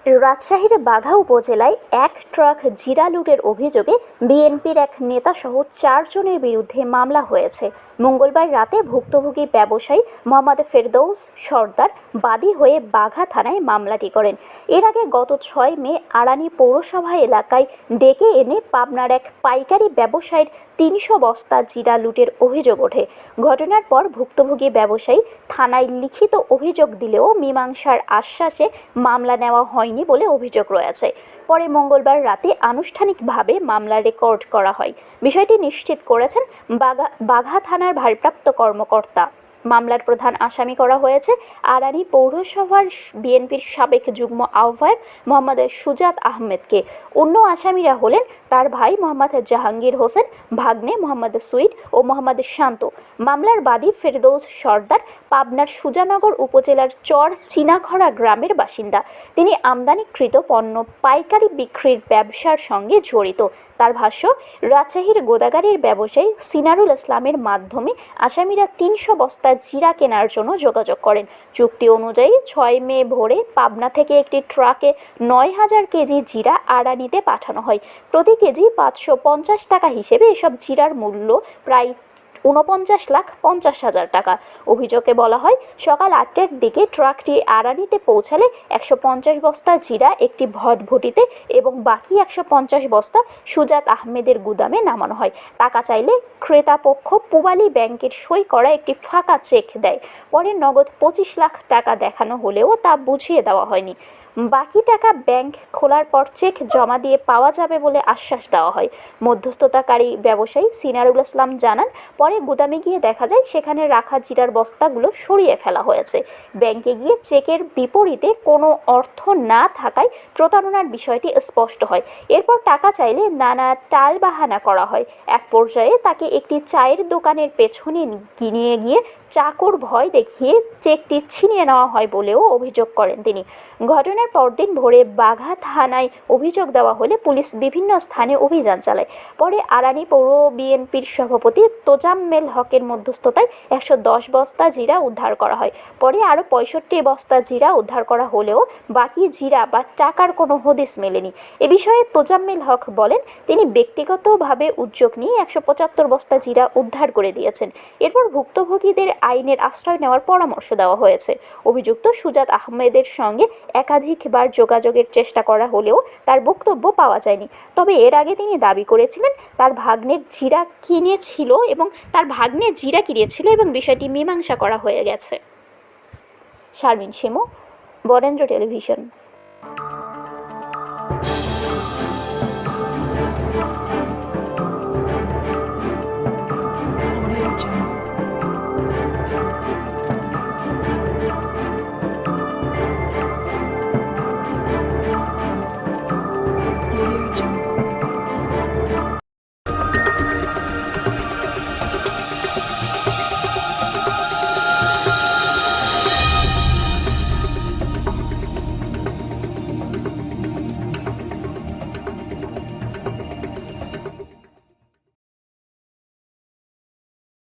রাজশাহীর বাঘা উপজেলায় এক ট্রাক জিরা লুটের অভিযোগে বিএনপির এক নেতাসহ 4 জনের বিরুদ্ধে মামলা হয়েছে। মঙ্গলবার রাতে ভুক্তভোগী ব্যবসায়ী মোহাম্মদ ফেরদৌস সরদার বাদী হয়ে বাঘা থানায় মামলাটি করেন। এর আগে গত 6 মে আড়ানি পৌরসভা এলাকায় ডেকে এনে পাবনার এক পাইকারি ব্যবসায়ীর 300 বস্তা জিরা লুটের অভিযোগ ওঠে। ঘটনার পর ভুক্তভোগী ব্যবসায়ী থানায় লিখিত অভিযোগ দিলেও মীমাংসার আশ্বাসে মামলা নেওয়া হয়নি বলে অভিযোগ রয়েছে। পরে মঙ্গলবার রাতে আনুষ্ঠানিকভাবে মামলা রেকর্ড করা হয়। বিষয়টি নিশ্চিত করেছেন বাঘা থানার ভারপ্রাপ্ত কর্মকর্তা। মামলার প্রধান আসামি করা হয়েছে আড়ানি পৌরসভার বিএনপির সাবেক যুগ্ম আহ্বায়ক মোহাম্মদ সুজাত আহমেদকে। অন্য আসামিরা হলেন তার ভাই মোহাম্মদ জাহাঙ্গীর হোসেন, ভাগ্নে মোহাম্মদ সুইড ও মোহাম্মদ শান্ত। মামলার বাদী ফেরদৌস সরদার পাবনার সুজানগর উপজেলার চর চিনাখড়া গ্রামের বাসিন্দা। তিনি আমদানিকৃত পণ্য পাইকারি বিক্রির ব্যবসার সঙ্গে জড়িত। তার ভাষ্য, রাজশাহীর গোদাগাড়ির ব্যবসায়ী সিনারুল ইসলামের মাধ্যমে আসামিরা 300 বস্তা জিরা কেনার জন্য যোগাযোগ করেন। চুক্তি অনুযায়ী 6 মে ভোরে পাবনা থেকে একটি ট্রাকে 9000 কেজি জিরা আড়ানিতে পাঠানো হয়। প্রতি কেজি 550 টাকা হিসেবে এসব জিরার মূল্য প্রায় 49,50,000 টাকা। অভিযোগে বলা হয়, সকাল 8টার দিকে ট্রাকটি আড়ানিতে পৌঁছালে 150 বস্তা জিরা একটি ভটভটিতে এবং বাকি 150 বস্তা সুজাত আহমেদের গুদামে নামানো হয়। টাকা চাইলে ক্রেতাপক্ষ পূবালী ব্যাংকের সই করা একটি ফাঁকা চেক দেয়। পরে নগদ 25 লাখ টাকা দেখানো হলেও তা বুঝিয়ে দেওয়া হয়নি। বাকি টাকা ব্যাংক খোলার পর চেক জমা দিয়ে পাওয়া যাবে বলে আশ্বাস দেওয়া হয়। মধ্যস্থতাকারী ব্যবসায়ী সিনারুল ইসলাম জানান, পরে গুদামে গিয়ে দেখা যায় সেখানে রাখা জিরার বস্তাগুলো সরিয়ে ফেলা হয়েছে। ব্যাংকে গিয়ে চেকের বিপরীতে কোনো অর্থ না থাকায় প্রতারণার বিষয়টি স্পষ্ট হয়। এরপর টাকা চাইলে নানা টালবাহানা করা হয়। এক পর্যায়ে তাকে একটি চায়ের দোকানের পেছনে নিয়ে গিয়ে চাকর ভয় দেখিয়ে চেকটি ছিনিয়ে নেওয়া হয় বলেও অভিযোগ করেন তিনি। ঘটনার পরদিন ভোরে বাঘা থানায় অভিযোগ দেওয়া হলে পুলিশ বিভিন্ন স্থানে অভিযান চালায়। পরে আড়ানি পৌর বিএনপির সভাপতি তোজাম্মেল হকের মধ্যস্থতায় 110 বস্তা জিরা উদ্ধার করা হয়। পরে আরও 65 বস্তা জিরা উদ্ধার করা হলেও বাকি জিরা বা টাকার কোনো হদিস মেলেনি। এ বিষয়ে তোজাম্মেল হক বলেন, তিনি ব্যক্তিগতভাবে উদ্যোগ নিয়ে 175 বস্তা জিরা উদ্ধার করে দিয়েছেন। এরপর ভুক্তভোগীদের আইনের আশ্রয় নেওয়ার পরামর্শ দেওয়া হয়েছে। অভিযুক্ত সুজাত আহমেদের সঙ্গে একাধিকবার যোগাযোগের চেষ্টা করা হলেও তার বক্তব্য পাওয়া যায়নি। তবে এর আগে তিনি দাবি করেছিলেন তার ভাগ্নে জিরা কিনেছিল এবং বিষয়টি মীমাংসা করা হয়ে গেছে। শারমিন শিমু, বরেন্দ্র টেলিভিশন।